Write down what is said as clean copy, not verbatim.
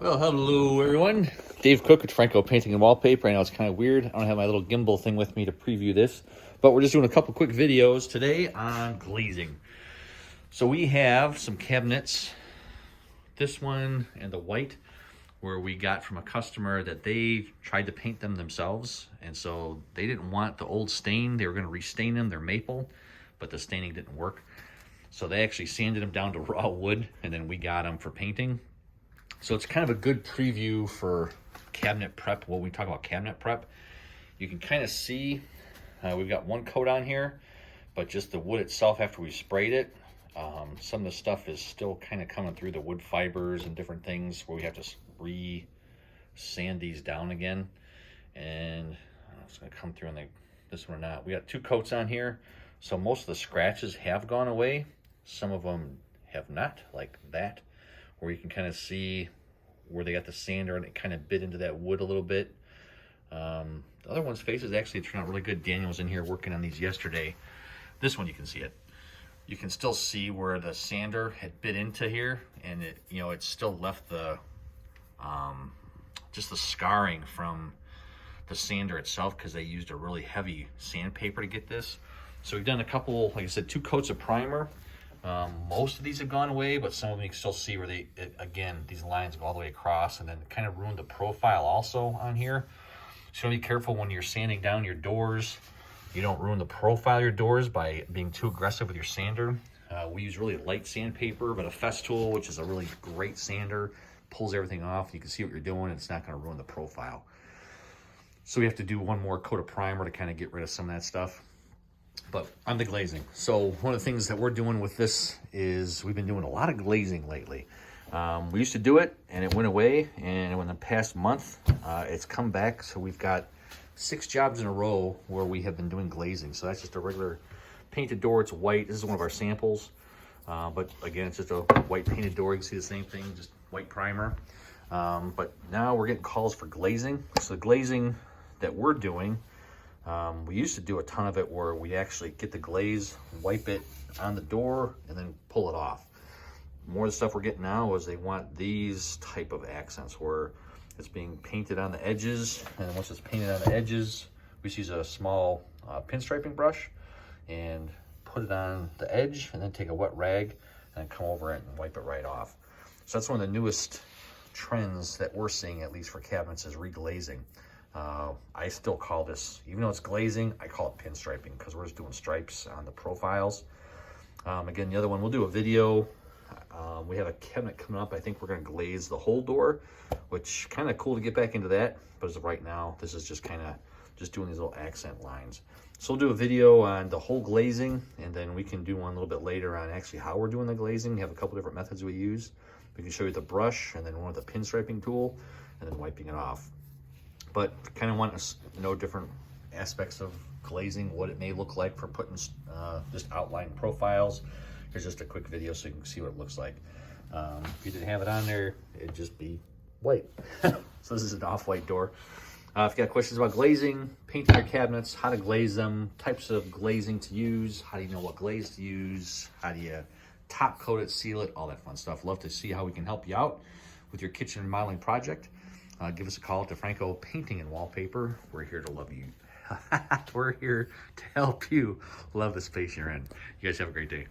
Well, hello everyone. Dave Cook with D'Franco Painting and Wallpaper. I know it's kind of weird. I don't have my little gimbal thing with me to preview this, but we're just doing a couple quick videos today on glazing. So we have some cabinets, this one and the white, where we got from a customer that they tried to paint them themselves. And so they didn't want the old stain. They were going to restain them. They're maple, but the staining didn't work. So they actually sanded them down to raw wood, and then we got them for painting. So it's kind of a good preview for cabinet prep. When we talk about cabinet prep, you can kind of see we've got one coat on here, but just the wood itself after we sprayed it, some of the stuff is still kind of coming through the wood fibers and different things where we have to re-sand these down again. And it's going to come through on this one or not. We got two coats on here, so most of the scratches have gone away. Some of them have not, like that, where you can kind of see where they got the sander and it kind of bit into that wood a little bit. The other one's faces actually turned out really good. Daniel was in here working on these yesterday. This one, you can see it. You can still see where the sander had bit into here, and it, it still left the just the scarring from the sander itself, because they used a really heavy sandpaper to get this. So we've done a couple, like I said, 2 coats of primer. Most of these have gone away, but some of them you can still see where again, these lines go all the way across, and then kind of ruined the profile also on here. So be careful when you're sanding down your doors. You don't ruin the profile of your doors by being too aggressive with your sander. We use really light sandpaper, but a Festool, which is a really great sander, pulls everything off. You can see what you're doing. It's not going to ruin the profile. So we have to do one more coat of primer to kind of get rid of some of that stuff. But on the glazing, so one of the things that we're doing with this is we've been doing a lot of glazing lately. We used to do it and it went away, and in the past month it's come back. So we've got 6 jobs in a row where we have been doing glazing. So that's just a regular painted door. It's white. This is one of our samples, but again, it's just a white painted door. You can see the same thing, just white primer. But now we're getting calls for glazing. So the glazing that we're doing, we used to do a ton of it where we actually get the glaze, wipe it on the door, and then pull it off. More of the stuff we're getting now is they want these type of accents where it's being painted on the edges, and once it's painted on the edges, we use a small pinstriping brush and put it on the edge, and then take a wet rag and come over it and wipe it right off. So that's one of the newest trends that we're seeing, at least for cabinets, is reglazing. I still call this, even though it's glazing, I call it pinstriping, because we're just doing stripes on the profiles. Again, the other one, we'll do a video. We have a cabinet coming up. I think we're going to glaze the whole door, which kind of cool to get back into that. But as of right now, this is just kind of just doing these little accent lines. So we'll do a video on the whole glazing, and then we can do one a little bit later on actually how we're doing the glazing. We have a couple different methods we use. We can show you the brush, and then one with the pinstriping tool, and then wiping it off. But kind of want to know different aspects of glazing, what it may look like for putting just outline profiles. Here's just a quick video so you can see what it looks like. If you didn't have it on there, it'd just be white. So this is an off-white door. If you got questions about glazing, painting your cabinets, how to glaze them, types of glazing to use, how do you know what glaze to use, how do you top coat it, seal it, all that fun stuff. Love to see how we can help you out with your kitchen remodeling project. Give us a call at D'Franco Painting and Wallpaper. We're here to love you. We're here to help you love the space you're in. You guys have a great day.